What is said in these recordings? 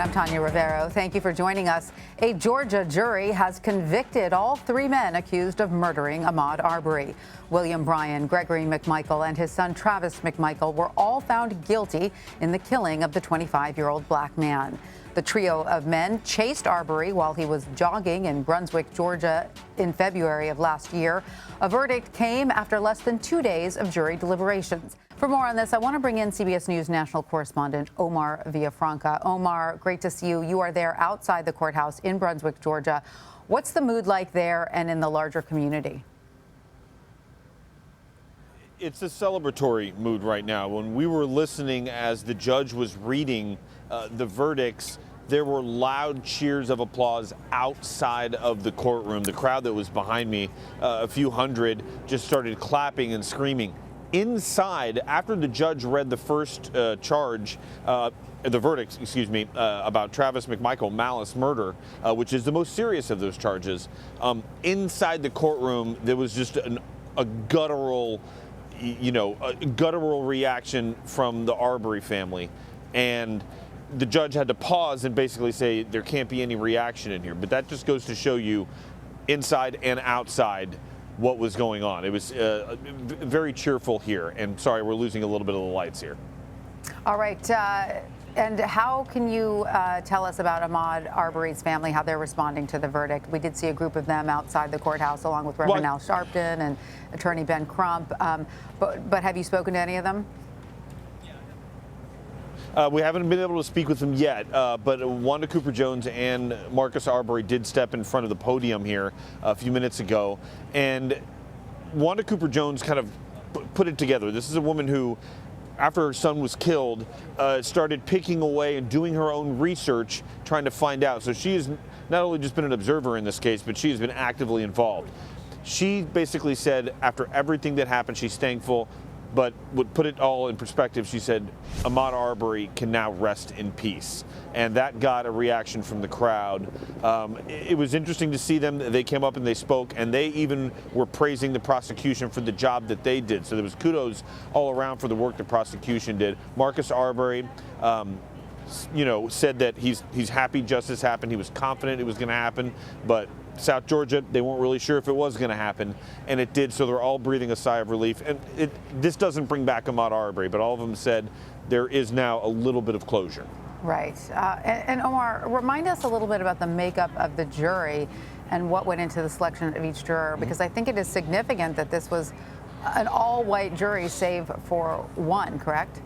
I'm Tanya Rivero. Thank you for joining us. A Georgia jury has convicted all three men accused of murdering Ahmaud Arbery. William Bryan, Gregory McMichael, and his son Travis McMichael were all found guilty in the killing of the 25-year-old black man. The trio of men chased Arbery while he was jogging in Brunswick, Georgia in February of last year. A verdict came after less than 2 days of jury deliberations. For more on this, I want to bring in CBS News national correspondent Omar Villafranca. Omar, great to see you. You are there outside the courthouse in Brunswick, Georgia. What's the mood like there and in the larger community? It's a celebratory mood right now. When we were listening as the judge was reading the verdicts, there were loud cheers of applause outside of the courtroom. The crowd that was behind me, a few hundred, just started clapping and screaming. Inside, after the judge read the first the verdict, about Travis McMichael, malice murder, which is the most serious of those charges, inside the courtroom, there was just a guttural reaction from the Arbery family. And the judge had to pause and basically say there can't be any reaction in here. But that just goes to show you inside and outside what was going on. It was very cheerful here. And sorry, we're losing a little bit of the lights here. All right. And how can you tell us about Ahmaud Arbery's family, how they're responding to the verdict? We did see a group of them outside the courthouse, along with Reverend Al Sharpton and Attorney Ben Crump. But have you spoken to any of them? We haven't been able to speak with them yet, but Wanda Cooper Jones and Marcus Arbery did step in front of the podium here a few minutes ago. And Wanda Cooper Jones kind of put it together. This is a woman who, after her son was killed, started picking away and doing her own research, trying to find out. So she has not only just been an observer in this case, but she has been actively involved. She basically said after everything that happened, she's thankful, but would put it all in perspective. She said Ahmaud Arbery can now rest in peace. And that got a reaction from the crowd. It was interesting to see them. They came up and they spoke, and they even were praising the prosecution for the job that they did. So there was kudos all around for the work the prosecution did. Marcus Arbery, said that he's happy justice happened. He was confident it was going to happen, but South Georgia, they weren't really sure if it was going to happen, and it did, so they're all breathing a sigh of relief. And this doesn't bring back Ahmaud Arbery, but all of them said there is now a little bit of closure. Right. And Omar, remind us a little bit about the makeup of the jury and what went into the selection of each juror, because I think it is significant that this was an all-white jury save for one, correct?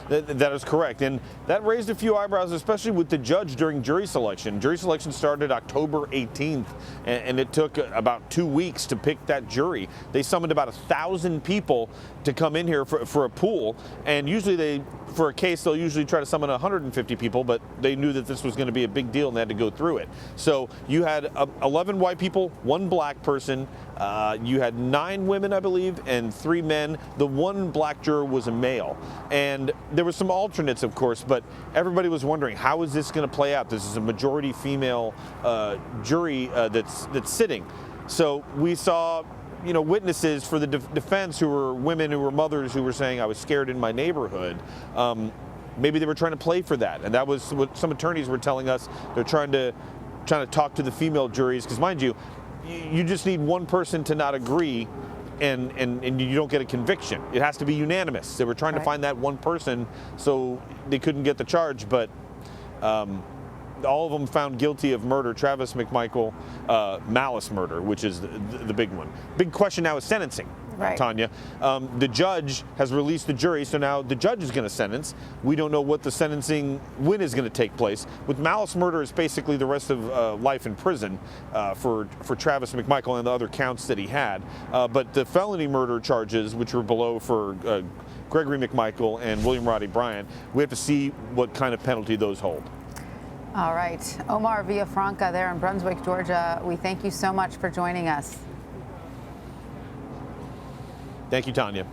That is correct, and that raised a few eyebrows, especially with the judge during jury selection. Jury selection started October 18th, and it took about 2 weeks to pick that jury. They summoned about 1,000 people to come in here for a pool, and usually for a case, they'll usually try to summon 150 people, but they knew that this was going to be a big deal and they had to go through it. So you had 11 white people, 1 black person, you had 9 women, I believe, and 3 men. The 1 black juror was a male, and there were some alternates, of course, but everybody was wondering, how is this going to play out? This is a majority female jury that's sitting. So we saw witnesses for the defense who were women, who were mothers, who were saying, I was scared in my neighborhood. Maybe they were trying to play for that, and that was what some attorneys were telling us. They're trying to talk to the female juries, because mind you, you just need one person to not agree, and you don't get a conviction. It has to be unanimous. They were trying to find that one person, so they couldn't get the charge, but all of them found guilty of murder. Travis McMichael, malice murder, which is the big one. Big question now is sentencing, Tanya. The judge has released the jury, so now the judge is going to sentence. We don't know what the sentencing, when is going to take place. With malice murder, it's basically the rest of life in prison for Travis McMichael and the other counts that he had. But the felony murder charges, which were below for Gregory McMichael and William Bryan, we have to see what kind of penalty those hold. All right. Omar Villafranca there in Brunswick, Georgia. We thank you so much for joining us. Thank you, Tanya.